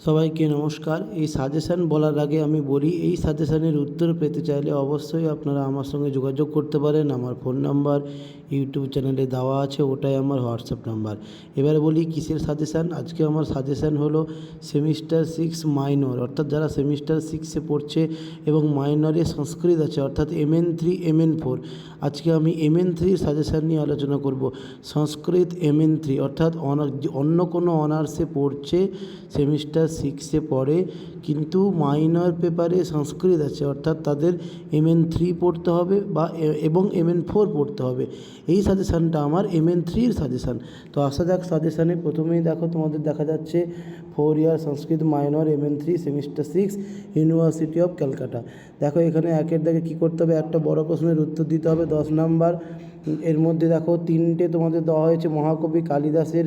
সবাইকে নমস্কার। এই সাজেশান বলার আগে আমি বলি, এই সাজেশানের উত্তর পেতে চাইলে অবশ্যই আপনারা আমার সঙ্গে যোগাযোগ করতে পারেন। আমার ফোন নাম্বার ইউটিউব চ্যানেলে দেওয়া আছে, ওটাই আমার হোয়াটসঅ্যাপ নাম্বার। এবারে বলি কিসের সাজেশান। আজকে আমার সাজেশান হলো সেমিস্টার 6 মাইনর, অর্থাৎ যারা সেমিস্টার 6-এ পড়ছে এবং মাইনরে সংস্কৃত আছে, অর্থাৎ MN3 MN4। আজকে আমি MN3-র সাজেশান নিয়ে আলোচনা করব। সংস্কৃত MN3 অর্থাৎ অন্য কোনো অনার্সে পড়ছে, সেমিস্টার 6-এ পড়ে, কিন্তু মাইনর পেপারে সংস্কৃত আছে, অর্থাৎ তাদের MN3 পড়তে হবে এবং MN4 পড়তে হবে। এই সাজেশানটা আমার MN3-র সাজেশান। তো আসা যাক সাজেশানে। প্রথমেই দেখো, তোমাদের দেখা যাচ্ছে 4 year Sanskrit minor MN3 semester 6 university of Calcutta. দেখো এখানে একের দাগে কী করতে হবে, একটা বড় প্রশ্নের উত্তর দিতে হবে 10 নাম্বার। এর মধ্যে দেখো 3টে তোমাদের দেওয়া হয়েছে। মহাকবি কালিদাসের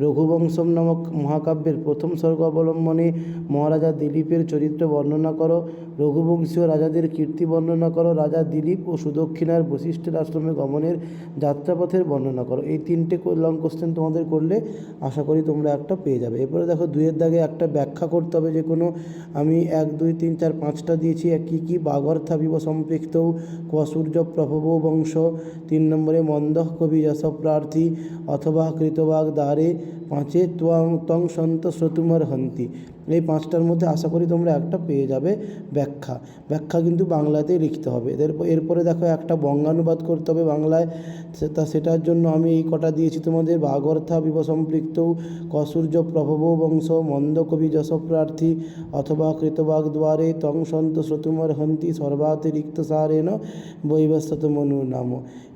রঘুবংশম নামক মহাকাব্যের প্রথম সর্গ অবলম্বনে মহারাজা দিলীপের চরিত্র বর্ণনা করো। রঘুবংশীয় রাজাদের কীর্তি বর্ণনা করো। রাজা দিলীপ ও সুদক্ষিণার বশিষ্ঠের আশ্রমে গমনের যাত্রাপথের বর্ণনা করো। এই 3টে লং কোশ্চেন তোমাদের করলে আশা করি তোমরা একটা পেয়ে যাবে। এরপরে দেখো 2-এর দাগে একটা ব্যাখ্যা করতে হবে যে কোনো। আমি 1 2 3 4 5টা দিয়েছি। কী কী? বাগর্থাবিব সম্পৃক্ত ক্বসূর্য প্রভব বংশ। 3 নম্বরে মন্দঃ কবি যশপ্রার্থী অথবা কৃতবাগ দ্বারে। 5-এ ত্বং সন্ত শ্রোতুমর্হন্তি। এই 5টার মধ্যে আশা করি তোমরা একটা পেয়ে যাবে ব্যাখ্যা কিন্তু বাংলাতেই লিখতে হবে। এরপরে দেখো একটা বঙ্গানুবাদ করতে হবে বাংলায়। সেটার জন্য আমি এই কটা দিয়েছি তোমাদের। বাগর্থা বিব সম্পৃক্ত কসূর্য প্রভব বংশ, মন্দ কবি যশপ্রার্থী অথবা কৃতবাগ দ্বারে, ত্বং সন্ত শ্রোতুমর্হন্তি, সর্বাতিরিক্ত সারেণ বৈবস্বত মনু নাম।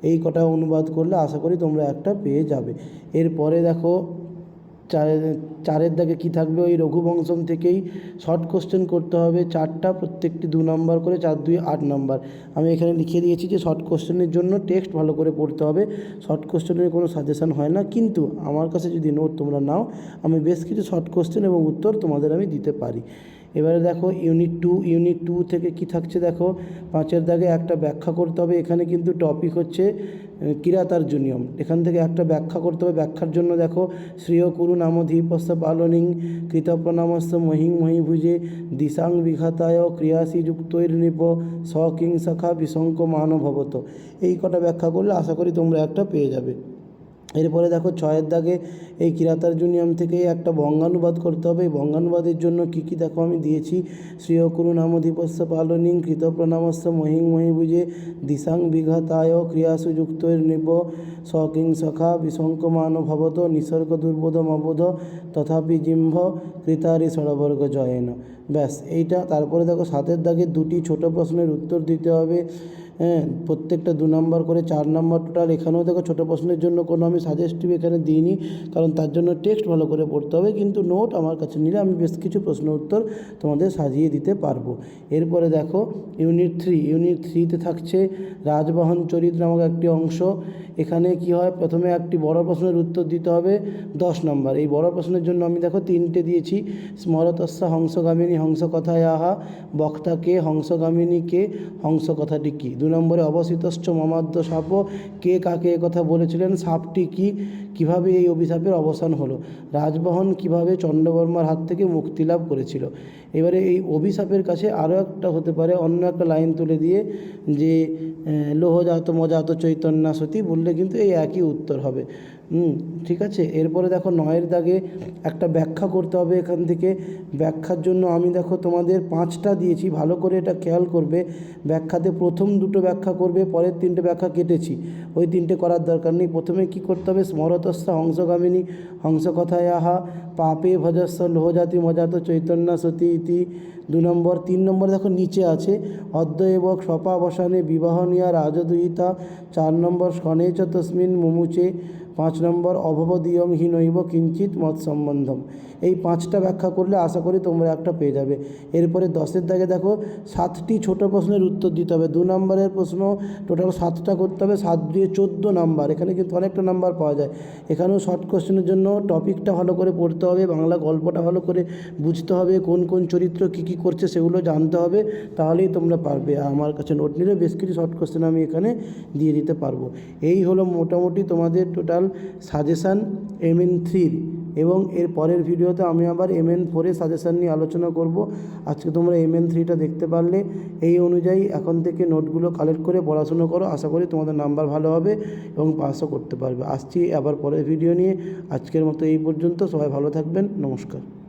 এই কটা অনুবাদ করলে আশা করি তোমরা একটা পেয়ে যাবে। এরপরে দেখো 4-এর দাগে কী থাকবে, ওই রঘুবংশম থেকেই শর্ট কোশ্চেন করতে হবে 4টা, প্রত্যেকটি 2 নম্বর করে, 4 2 8 নম্বর। আমি এখানে লিখে দিয়েছি যে শর্ট কোশ্চেনের জন্য টেক্সট ভালো করে পড়তে হবে। শর্ট কোশ্চেনের কোনো সাজেশান হয় না, কিন্তু আমার কাছে যদি নোট তোমরা নাও, আমি বেশ কিছু শর্ট কোশ্চেন এবং উত্তর তোমাদের আমি দিতে পারি। এবারে দেখো ইউনিট 2 থেকে কি থাকছে দেখো। 5-এর দাগে একটা ব্যাখ্যা করতে হবে। এখানে কিন্তু টপিক হচ্ছে কিরাতার্য নিয়ম। এখান থেকে একটা ব্যাখ্যা করতে হবে। ব্যাখ্যার জন্য দেখো, শ্রেয় কুরু নামধীপস্য পালনিং কৃতপ্রণামস্য মহিভুজে দিশাং বিঘাতায় ক্রিয়াসি যুক্তৈর্নৃপ সকিং সখা বিশঙ্ক মানভবত। এই কটা ব্যাখ্যা করলে আশা করি তোমরা একটা পেয়ে যাবে। এরপরে দেখো 6-এর দাগে এই কিরাতার্য নিয়ম থেকেই একটা বঙ্গানুবাদ করতে হবে। এই বঙ্গানুবাদের জন্য কী কী দেখো আমি দিয়েছি। শ্রেয় কুরু নামধীপস্য পালনিং কৃতপ্রণামস্য মহিভুজে দিশাং বিঘাতায় ক্রিয়াসু যুক্তৈর্নৃপ সকিং সখা বিশঙ্কমান ভবত নিসর্গ দুর্বোধম অবোধ তথাপি জিম্ভ কৃতারি ষড়বর্গ জয়েন। ব্যাস এইটা। তারপরে দেখো 7-এর দাগে 2টি ছোট প্রশ্নের উত্তর দিতে হবে। প্রত্যেকটা 2 নম্বর করে, 4 নম্বর টোটাল। এখানেও দেখো ছোটো প্রশ্নের জন্য কোনো আমি সাজেস্টিভ এখানে দিইনি, কারণ তার জন্য টেক্সট ভালো করে পড়তে হবে, কিন্তু নোট আমার কাছে নিলে আমি বেশ কিছু প্রশ্ন উত্তর তোমাদের সাজিয়ে দিতে পারবো। এরপরে দেখো ইউনিট 3তে থাকছে রাজবাহন চরিত নামক একটি অংশ। এখানে কি হয়, প্রথমে একটি বড় প্রশ্নের উত্তর দিতে হবে 10 নম্বর। এই বড় প্রশ্নের জন্য আমি দেখো 3টে দিয়েছি। স্মরতস্য হংসগামিনী হংস কথায় আহা, বক্তা কে, হংসগামিনী কে, হংস কথাটি কী। 2 নম্বরে অবসিতশ্চ মমাদ্য সাপ, কে কাকে কথা বলেছিলেন, সাপটি কী, কীভাবে এই অভিশাপের অবসান হলো, রাজবাহন কীভাবে চন্দ্রবর্মার হাত থেকে মুক্তি লাভ করেছিল। এবারে এই অভিশাপের কাছে আরও একটা হতে পারে, অন্য একটা লাইন তুলে দিয়ে যে লোহজাত মজাত চৈতন্যা সতী বললে কিন্তু এই একই উত্তর হবে। ঠিক আছে। এরপরে দেখো 9-এর দাগে একটা ব্যাখ্যা করতে হবে। এখান থেকে ব্যাখ্যার জন্য আমি দেখো তোমাদের 5টা দিয়েছি, ভালো করে এটা খেয়াল করবে। ব্যাখ্যাতে প্রথম 2টো ব্যাখ্যা করবে, পরের 3টে ব্যাখ্যা কেটেছি, ওই 3টে করার দরকার নেই। প্রথমে কি করতে হবে, স্মরতস্য হংসগামিনী হংস কথায় আহা, পাপে ভজস্য লোহজাতি মজাত চৈতন্যা সতী ইতি। 2 নম্বর। 3 নম্বর দেখো নিচে আছে, অদ্বৈব স্বপাবসানে বিবাহনিয়া রাজদুহিতা। 4 নম্বর, স্কনে চ তস্মিন মুমুচে। 5 নম্বর, অভবদীয়ং হি নৈব কিঞ্চিৎ মত সম্বন্ধম। এই 5টা ব্যাখ্যা করলে আশা করি তোমরা একটা পেয়ে যাবে। এরপরে 10-এর দাগে দেখো 7টি ছোট প্রশ্নের উত্তর দিতে হবে। 2 নম্বরের প্রশ্ন টোটাল 7টা করতে হবে, 7 দিয়ে 14 নাম্বার। এখানে কিন্তু অনেকটা নাম্বার পাওয়া যায়। এখানেও শর্ট কোশ্চেনের জন্য টপিকটা ভালো করে পড়তে হবে, বাংলা গল্পটা ভালো করে বুঝতে হবে, কোন কোন চরিত্র কী কী করছে সেগুলো জানতে হবে, তাহলেই তোমরা পারবে। আমার কাছে নোট নিলে বেশ কিছু শর্ট কোশ্চেন আমি এখানে দিয়ে দিতে পারবো। এই হলো মোটামুটি তোমাদের টোটাল সাজেশান MN3 এবং এর পরের ভিডিওতে আমি আবার MN4 এর সাজেশান নিয়ে আলোচনা করব। আজকে তোমরা MN3টা দেখতে পারলে, এই অনুযায়ী এখন থেকে নোটগুলো কালেক্ট করে পড়াশুনো করো। আশা করি তোমাদের নাম্বার ভালো হবে এবং পাসও করতে পারবে। আসছি আবার পরের ভিডিও নিয়ে। আজকের মতো এই পর্যন্ত। সবাই ভালো থাকবেন। নমস্কার।